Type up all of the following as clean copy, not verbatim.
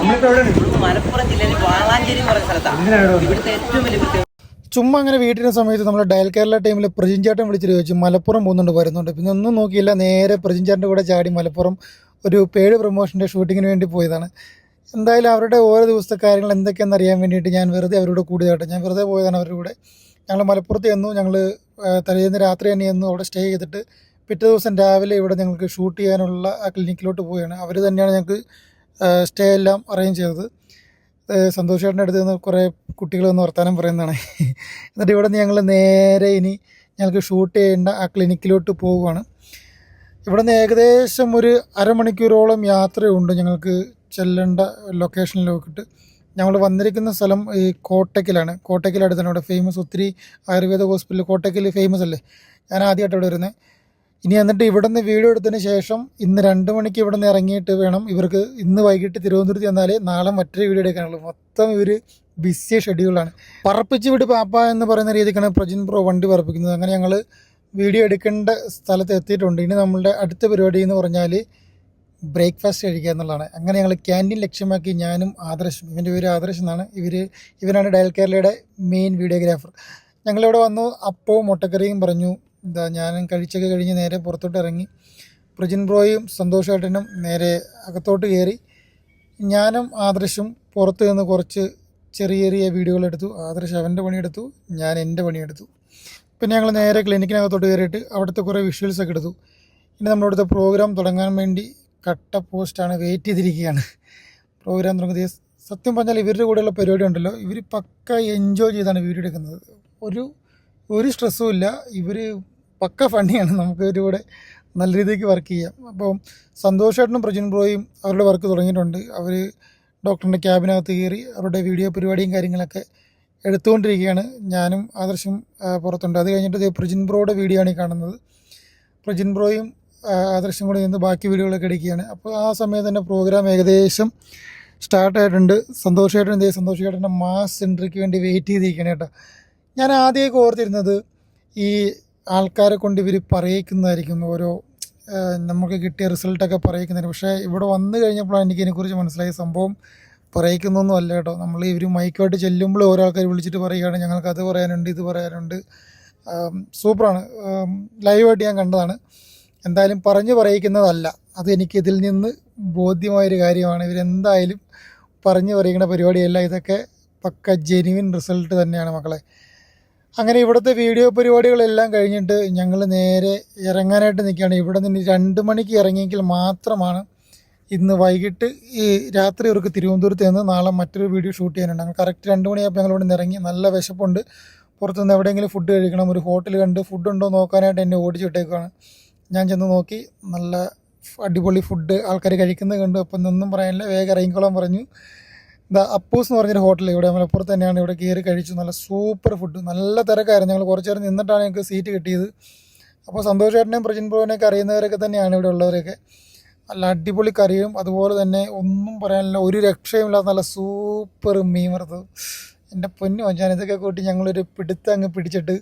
മലപ്പുറം ജില്ലയിൽ വാളാഞ്ചേരി എന്ന് പറയുന്ന സ്ഥലത്താണ് ഇവിടുത്തെ ഏറ്റവും വലിയ പ്രത്യേകത. ചുമ്മാ അങ്ങനെ വീട്ടിലെ സമയത്ത് നമ്മൾ ഡയൽ കേരള ടൈമിൽ പ്രജിൻചാട്ടൻ വിളിച്ചിട്ട് ചോദിച്ചു മലപ്പുറം പോകുന്നുണ്ട് വരുന്നുണ്ട്. പിന്നെ ഒന്നും നോക്കിയില്ല, നേരെ പ്രജിൻചാട്ടൻ്റെ കൂടെ ചാടി മലപ്പുറം ഒരു പെയ്ഡ് പ്രൊമോഷൻ്റെ ഷൂട്ടിങ്ങിന് വേണ്ടി പോയതാണ്. എന്തായാലും അവരുടെ ഓരോ ദിവസത്തെ കാര്യങ്ങൾ എന്തൊക്കെയാണെന്ന് അറിയാൻ വേണ്ടിയിട്ട് ഞാൻ വെറുതെ അവരുടെ കൂടിയതാട്ടെ. ഞാൻ വെറുതെ പോയതാണ് അവരുടെ കൂടെ. ഞങ്ങൾ മലപ്പുറത്ത് ചെന്നു. ഞങ്ങൾ തലേന്ന് രാത്രി തന്നെ ചെന്നു അവിടെ സ്റ്റേ ചെയ്തിട്ട് പിറ്റേ ദിവസം രാവിലെ ഇവിടെ ഞങ്ങൾക്ക് ഷൂട്ട് ചെയ്യാനുള്ള ആ ക്ലിനിക്കിലോട്ട് പോവുകയാണ്. അവർ തന്നെയാണ് ഞങ്ങൾക്ക് സ്റ്റേ എല്ലാം അറേഞ്ച് ചെയ്തത്. സന്തോഷ് ചേട്ടൻ്റെ അടുത്ത് നിന്ന് കുറേ കുട്ടികൾ വന്ന് വർത്തമാനം പറയുന്നതാണ്. എന്നിട്ട് ഇവിടെ നിന്ന് ഞങ്ങൾ നേരെ ഇനി ഞങ്ങൾക്ക് ഷൂട്ട് ചെയ്യേണ്ട ആ ക്ലിനിക്കിലോട്ട് പോവുകയാണ്. ഇവിടെ നിന്ന് ഏകദേശം ഒരു അരമണിക്കൂറോളം യാത്രയുണ്ട് ഞങ്ങൾക്ക് ചെല്ലേണ്ട ലൊക്കേഷനിലോട്ട്. ഞങ്ങൾ വന്നിരിക്കുന്ന സ്ഥലം ഈ കോട്ടയ്ക്കലാണ്. കോട്ടയ്ക്കലടുത്താണ്. ഇവിടെ ഫേമസ് ഒത്തിരി ആയുർവേദ ഹോസ്പിറ്റൽ കോട്ടയ്ക്കൽ ഫേമസ് അല്ലേ. ഞാൻ ആദ്യമായിട്ട് ഇവിടെ വരുന്നത്. ഇനി എന്നിട്ട് ഇവിടെ നിന്ന് വീഡിയോ എടുത്തതിന് ശേഷം ഇന്ന് 2 മണിക്ക് ഇവിടെ നിന്ന് ഇറങ്ങിയിട്ട് വേണം ഇവർക്ക് ഇന്ന് വൈകിട്ട് തിരുവനന്തപുരത്ത് ചെന്നാലേ നാളെ മറ്റൊരു വീഡിയോ എടുക്കാനുള്ളൂ. മൊത്തം ഇവർ ബിസി ഷെഡ്യൂളാണ്. പറപ്പിച്ച് വിട് പാപ്പ എന്ന് പറയുന്ന രീതിക്കാണ് പ്രജിൻ ബ്രോ വണ്ടി പറപ്പിക്കുന്നത്. അങ്ങനെ ഞങ്ങൾ വീഡിയോ എടുക്കേണ്ട സ്ഥലത്ത് എത്തിയിട്ടുണ്ട്. ഇനി നമ്മളുടെ അടുത്ത പരിപാടി എന്ന് പറഞ്ഞാൽ ബ്രേക്ക്ഫാസ്റ്റ് കഴിക്കുക എന്നുള്ളതാണ്. അങ്ങനെ ഞങ്ങൾ ക്യാൻറ്റീൻ ലക്ഷ്യമാക്കി ഞാനും ആദർശും, ഇവൻ്റെ പേര് ആദർശ് എന്നാണ്, ഇവനാണ് ഡയൽ കേരളയുടെ മെയിൻ വീഡിയോഗ്രാഫർ. ഞങ്ങളിവിടെ വന്നു. അപ്പവും മുട്ടക്കറിയും പറഞ്ഞു. ഞാനും കഴിച്ചൊക്കെ കഴിഞ്ഞ് നേരെ പുറത്തോട്ട് ഇറങ്ങി. പ്രജിൻ ബ്രോയും സന്തോഷേട്ടനും നേരെ അകത്തോട്ട് കയറി. ഞാനും ആദർശും പുറത്ത് നിന്ന് കുറച്ച് ചെറിയ ചെറിയ വീഡിയോകളെടുത്തു. ആദർശ് അവൻ്റെ പണിയെടുത്തു, ഞാൻ എൻ്റെ പണിയെടുത്തു. പിന്നെ ഞങ്ങൾ നേരെ ക്ലിനിക്കിനകത്തോട്ട് കയറിയിട്ട് അവിടുത്തെ കുറേ വിഷ്വൽസൊക്കെ എടുത്തു. ഇനി നമ്മളിവിടുത്തെ പ്രോഗ്രാം തുടങ്ങാൻ വേണ്ടി കട്ട പോസ്റ്റാണ്, വെയിറ്റ് ചെയ്തിരിക്കുകയാണ്. പ്രോഗ്രാം തുടങ്ങുന്നത് സത്യം പറഞ്ഞാൽ ഇവരുടെ കൂടെയുള്ള പരിപാടി ഉണ്ടല്ലോ, ഇവർ പക്ക എൻജോയ് ചെയ്താണ് വീഡിയോ എടുക്കുന്നത്. ഒരു സ്ട്രെസ്സും ഇല്ല. ഇവർ പക്ക ഫണ്ണിയാണ്. നമുക്ക് ഇവരുടെ കൂടെ നല്ല രീതിക്ക് വർക്ക് ചെയ്യാം. അപ്പം സന്തോഷേട്ടനും പ്രജിൻ ബ്രോയും അവരുടെ വർക്ക് തുടങ്ങിയിട്ടുണ്ട്. അവർ ഡോക്ടറിൻ്റെ ക്യാബിനകത്ത് കയറി അവരുടെ വീഡിയോ പരിപാടിയും കാര്യങ്ങളൊക്കെ എടുത്തുകൊണ്ടിരിക്കുകയാണ്. ഞാനും ആദർശം പുറത്തുണ്ട്. അത് കഴിഞ്ഞിട്ട് പ്രജിൻ ബ്രോയുടെ വീഡിയോ ആണ് ഈ കാണുന്നത്. പ്രജിൻ ബ്രോയും ആദർശം കൂടെ നിന്ന് ബാക്കി വീഡിയോകളൊക്കെ എടുക്കുകയാണ്. അപ്പോൾ ആ സമയത്ത് തന്നെ പ്രോഗ്രാം ഏകദേശം സ്റ്റാർട്ടായിട്ടുണ്ട്. സന്തോഷേട്ടൻ്റെ മാസ് എൻട്രിക്ക് വേണ്ടി വെയിറ്റ് ചെയ്തിരിക്കുകയാണ് കേട്ടോ. ഞാൻ ആദ്യമൊക്കെ ഓർത്തിരുന്നത് ഈ ആൾക്കാരെ കൊണ്ട് ഇവർ പറയിക്കുന്നതായിരിക്കും, ഓരോ നമുക്ക് കിട്ടിയ റിസൾട്ടൊക്കെ പറയിക്കുന്നതായിരിക്കും. പക്ഷേ ഇവിടെ വന്നു കഴിഞ്ഞപ്പോഴാണ് എനിക്ക് ഇതിനെക്കുറിച്ച് മനസ്സിലായ സംഭവം പറയിക്കുന്നൊന്നും അല്ല കേട്ടോ. നമ്മൾ ഇവർ മൈക്കുമായിട്ട് ചെല്ലുമ്പോൾ ഓരോ ആൾക്കാർ വിളിച്ചിട്ട് പറയുകയാണ് ഞങ്ങൾക്ക് അത് പറയാനുണ്ട് ഇത് പറയാനുണ്ട്. സൂപ്പറാണ്. ലൈവായിട്ട് ഞാൻ കണ്ടതാണ്. എന്തായാലും പറഞ്ഞു പറയിക്കുന്നതല്ല, അത് എനിക്ക് ഇതിൽ നിന്ന് ബോധ്യമായൊരു കാര്യമാണ്. ഇവരെന്തായാലും പറഞ്ഞു പറയിക്കുന്ന പരിപാടിയല്ല, ഇതൊക്കെ പക്ക ജെന്യുവിൻ റിസൾട്ട് തന്നെയാണ് മക്കളെ. അങ്ങനെ ഇവിടുത്തെ വീഡിയോ പരിപാടികളെല്ലാം കഴിഞ്ഞിട്ട് ഞങ്ങൾ നേരെ ഇറങ്ങാനായിട്ട് നിൽക്കുകയാണ്. ഇവിടെ നിന്ന് 2 മണിക്ക് ഇറങ്ങിയെങ്കിൽ മാത്രമാണ് ഇന്ന് വൈകിട്ട് ഈ രാത്രി അവർക്ക് തിരുവനന്തപുരത്ത് നിന്ന് നാളെ മറ്റൊരു വീഡിയോ ഷൂട്ട് ചെയ്യാനുണ്ട്. ഞങ്ങൾ കറക്റ്റ് 2 മണിയായപ്പോൾ ഞങ്ങൾ ഇവിടെ നിന്ന് ഇറങ്ങി. നല്ല വിശപ്പുണ്ട്. പുറത്തുനിന്ന് എവിടെയെങ്കിലും ഫുഡ് കഴിക്കണം. ഒരു ഹോട്ടൽ കണ്ട് ഫുഡുണ്ടോ നോക്കാനായിട്ട് എന്നെ ഓടിച്ചിട്ടേക്കാണ്. ഞാൻ ചെന്ന് നോക്കി. നല്ല അടിപൊളി ഫുഡ് ആൾക്കാർ കഴിക്കുന്നത് കണ്ടു. അപ്പം ഒന്നും പറയാനില്ല, വേഗം ഇറങ്ങിക്കോളാൻ പറഞ്ഞു. അപ്പൂസ് എന്ന് പറഞ്ഞൊരു ഹോട്ടൽ ഇവിടെ മലപ്പുറത്ത് തന്നെയാണ്. ഇവിടെ കയറി കഴിച്ചു. നല്ല സൂപ്പർ ഫുഡ്. നല്ല തിരക്കായിരുന്നു. ഞങ്ങൾ കുറച്ച് നേരം നിന്നിട്ടാണ് ഞങ്ങൾക്ക് സീറ്റ് കിട്ടിയത്. അപ്പോൾ സന്തോഷേട്ടനെയും പ്രജിൻ ബ്രോനെയൊക്കെ അറിയുന്നവരൊക്കെ തന്നെയാണ് ഇവിടെ ഉള്ളവരൊക്കെ. നല്ല അടിപൊളി കറിയും അതുപോലെ തന്നെ ഒന്നും പറയാനില്ല, ഒരു രക്ഷയുമില്ലാത്ത നല്ല സൂപ്പർ മീൻ വറുത്തത്. എൻ്റെ പൊന്നു വച്ചാൻ ഇതൊക്കെ കൂട്ടി ഞങ്ങളൊരു അങ്ങ് പിടിച്ചിട്ട്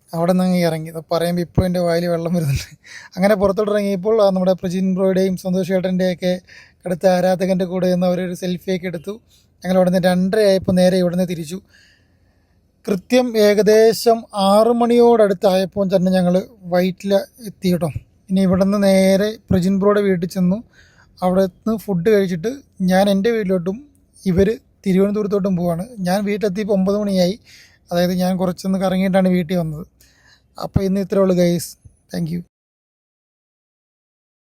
അവിടെ നിന്ന് അങ്ങ് ഇറങ്ങി. പറയുമ്പോൾ ഇപ്പോൾ എൻ്റെ വായിൽ വെള്ളം വരുന്നുണ്ട്. അങ്ങനെ പുറത്തോട്ട് ഇറങ്ങിയപ്പോൾ നമ്മുടെ പ്രജിൻ ബ്രോയുടെയും സന്തോഷ് ചേട്ടൻ്റെയൊക്കെ അടുത്ത ആരാധകൻ്റെ കൂടെ നിന്ന് അവരൊരു സെൽഫിയൊക്കെ എടുത്തു. ഞങ്ങൾ അവിടെ നിന്ന് 2:30 ആയപ്പോൾ നേരെ ഇവിടെ നിന്ന് തിരിച്ചു. കൃത്യം ഏകദേശം 6 മണിയോടടുത്തായപ്പോൾ തന്നെ ഞങ്ങൾ വൈറ്റില എത്തി കേട്ടോ. ഇനി ഇവിടെ നിന്ന് നേരെ പ്രജിൻ ബ്രോയുടെ വീട്ടിൽ ചെന്നു. അവിടെ നിന്ന് ഫുഡ് കഴിച്ചിട്ട് ഞാൻ എൻ്റെ വീട്ടിലോട്ടും ഇവർ തിരുവനന്തപുരത്തോട്ടും പോവാണ്. ഞാൻ വീട്ടിലെത്തിയപ്പോൾ 9 മണിയായി. അതായത് ഞാൻ കുറച്ചൊന്ന് കറങ്ങിയിട്ടാണ് വീട്ടിൽ വന്നത്. അപ്പോൾ ഇന്ന് ഇത്രയേ ഉള്ളൂ ഗൈസ്. Thank you.